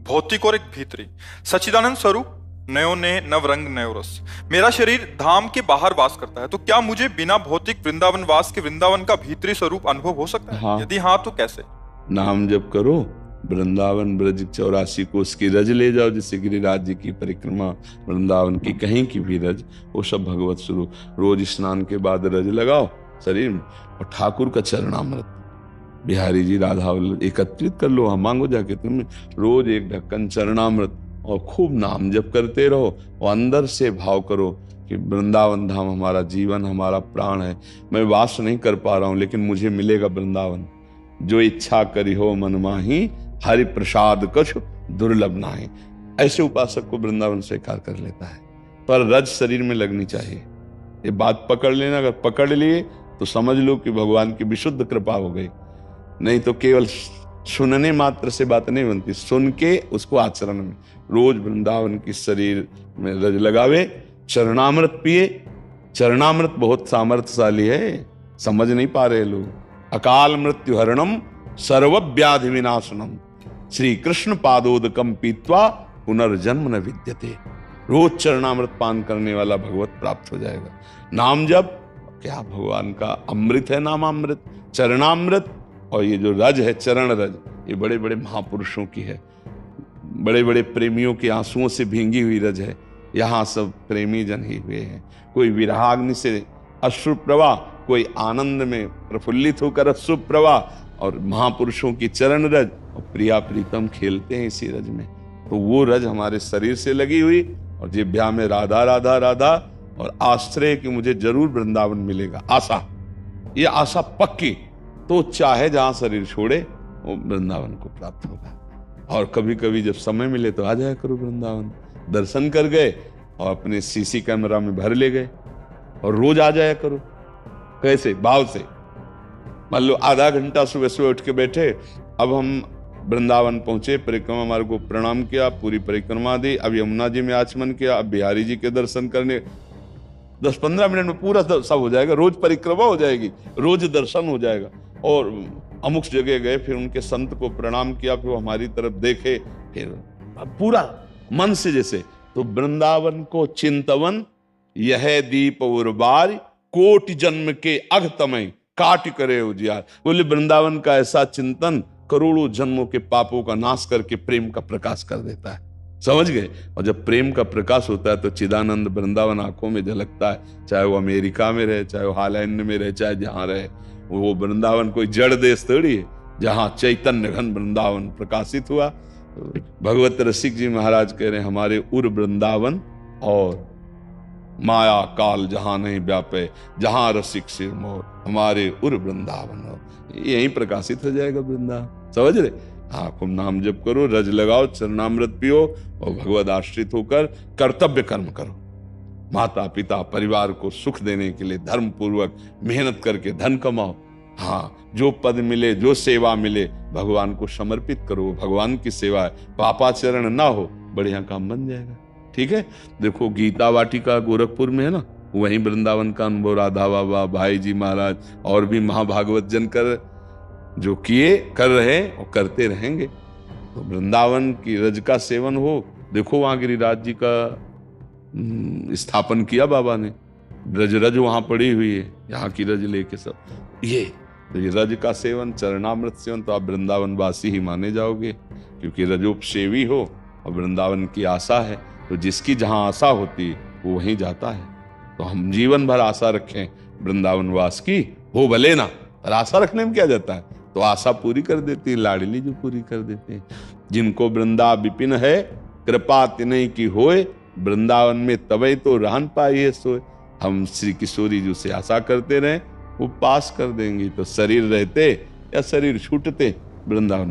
भौतिक और एक भीतरी। सच्चिदानंद स्वरूप, नयो ने नव रंग नयो रस। मेरा शरीर धाम के बाहर वास करता है, तो क्या मुझे बिना भौतिक वृंदावन वास के वृंदावन का भीतरी स्वरूप अनुभव हो सकता है? हाँ। यदि हाँ तो कैसे? नाम जप करो, वृंदावन ब्रज 84 कोस की रज ले जाओ, जैसे गिरिराज जी की परिक्रमा, वृंदावन की कहीं की भी रज, वो सब भगवत स्वरूप। रोज स्नान के बाद रज लगाओ शरीर में, और ठाकुर का चरणामृत, बिहारी जी राधा वल्लभ एकत्रित कर लो। हम मांगो जाके तुम रोज एक ढक्कन चरणामृत, और खूब नाम जप करते रहो, और अंदर से भाव करो कि वृंदावन धाम हमारा जीवन, हमारा प्राण है। मैं वास नहीं कर पा रहा हूं, लेकिन मुझे मिलेगा वृंदावन। जो इच्छा करी हो मन माही, हरि प्रसाद कछ दुर्लभ नाहि। ऐसे उपासक को वृंदावन स्वीकार कर लेता है, पर रज शरीर में लगनी चाहिए। ये बात पकड़ लेना, अगर पकड़ लिए तो समझ लो कि भगवान की विशुद्ध कृपा हो गई। नहीं तो केवल सुनने मात्र से बात नहीं बनती, सुन के उसको आचरण में। रोज वृंदावन की शरीर में रज लगावे, चरणामृत पिए। चरणामृत बहुत सामर्थ्यशाली है, समझ नहीं पा रहे लोग। अकाल मृत्यु हरणम सर्वव्याधि विनाशनम, श्री कृष्ण पादोदकम पीत्वा पुनर्जन्म न विद्यते। रोज चरणामृत पान करने वाला भगवत प्राप्त हो जाएगा। नाम जप क्या भगवान का अमृत है, नामामृत, चरणामृत। और ये जो रज है, चरण रज, ये बड़े बड़े महापुरुषों की है, बड़े बड़े प्रेमियों के आंसुओं से भींगी हुई रज है। यहाँ सब प्रेमी जन ही हुए हैं। कोई विरहाग्नि से अश्रु प्रवाह, कोई आनंद में प्रफुल्लित होकर अश्रु प्रवाह, और महापुरुषों की चरण रज और प्रिया प्रीतम खेलते हैं इसी रज में। तो वो रज हमारे शरीर से लगी हुई, और जिह्वा में राधा राधा राधा, और आश्रय कि मुझे जरूर वृंदावन मिलेगा। आशा, ये आशा पक्की, तो चाहे जहां शरीर छोड़े वो वृंदावन को प्राप्त होगा। और कभी कभी जब समय मिले तो आ जाया करो वृंदावन। दर्शन कर गए और अपने सीसी कैमरा में भर ले गए, और रोज आ जाया करो। कैसे? भाव से। मान लो आधा घंटा सुबह सुबह उठ के बैठे, अब हम वृंदावन पहुंचे, परिक्रमा मार्ग को प्रणाम किया, पूरी परिक्रमा दी, अब यमुना जी में आचमन किया, अब बिहारी जी के दर्शन करने 10-15 मिनट में पूरा सब हो जाएगा। रोज परिक्रमा हो जाएगी, रोज दर्शन हो जाएगा। और अमुक जगह गए, फिर उनके संत को प्रणाम किया, फिर हमारी तरफ देखे, फिर पूरा मन से जैसे। तो वृंदावन को चिंतवन यह दीप उर्बार, कोटि जन्म के अघतमय काट करे उजियार। बोले वृंदावन का ऐसा चिंतन करोड़ों जन्मों के पापों का नाश करके प्रेम का प्रकाश कर देता है। समझ गए? और जब प्रेम का प्रकाश होता है तो चिदानंद वृंदावन आंखों में झलकता है। चाहे वो अमेरिका में रहे, चाहे वो हॉलैंड में रहे, चाहे जहां रहे, वो वृंदावन कोई जड़ देश थोड़ी है, जहां चैतन्य घन वृंदावन प्रकाशित हुआ। भगवत रसिक जी महाराज कह रहे हैं, हमारे उर वृंदावन और माया काल जहां नहीं व्यापे, जहां रसिक सिर मोर, हमारे उर वृंदावन हो। यहीं प्रकाशित हो जाएगा वृंदावन। समझ रहे? हाँ, खूब नाम जप करो, रज लगाओ, चरणामृत पियो, और भगवत आश्रित होकर कर्तव्य कर्म करो। माता पिता परिवार को सुख देने के लिए धर्म पूर्वक मेहनत करके धन कमाओ। हाँ, जो पद मिले, जो सेवा मिले, भगवान को समर्पित करो। भगवान की सेवा है, पापाचरण ना हो, बढ़िया काम बन जाएगा। ठीक है? देखो गीता वाटिका गोरखपुर में है ना, वहीं वृंदावन का अनुभव राधा बाबा, भाई जी महाराज और भी महाभागवत जन कर जो किए, कर रहे और करते रहेंगे। तो वृंदावन की रज का सेवन हो। देखो वहां गिरिराज जी का स्थापन किया बाबा ने, रज रज वहां पड़ी हुई है, यहाँ की रज लेके सब। ये रज का सेवन, चरणामृत सेवन, तो आप वृंदावन वासी ही माने जाओगे, क्योंकि रजोपसेवी हो और वृंदावन की आशा है। तो जिसकी जहां आशा होती वो वहीं जाता है। तो हम जीवन भर आशा रखें वृंदावन वास की, हो भले ना, पर आशा रखने में क्या जाता है? तो आशा पूरी कर देती है लाडली, जो पूरी कर देते हैं। जिनको वृंदा विपिन है, कृपा तिनहि की होए, वृंदावन में तबे तो रहन पाइए सोए। हम श्री किशोरी जी से आशा करते रहें, वो पास कर देंगी। तो शरीर रहते या शरीर छूटते वृंदावन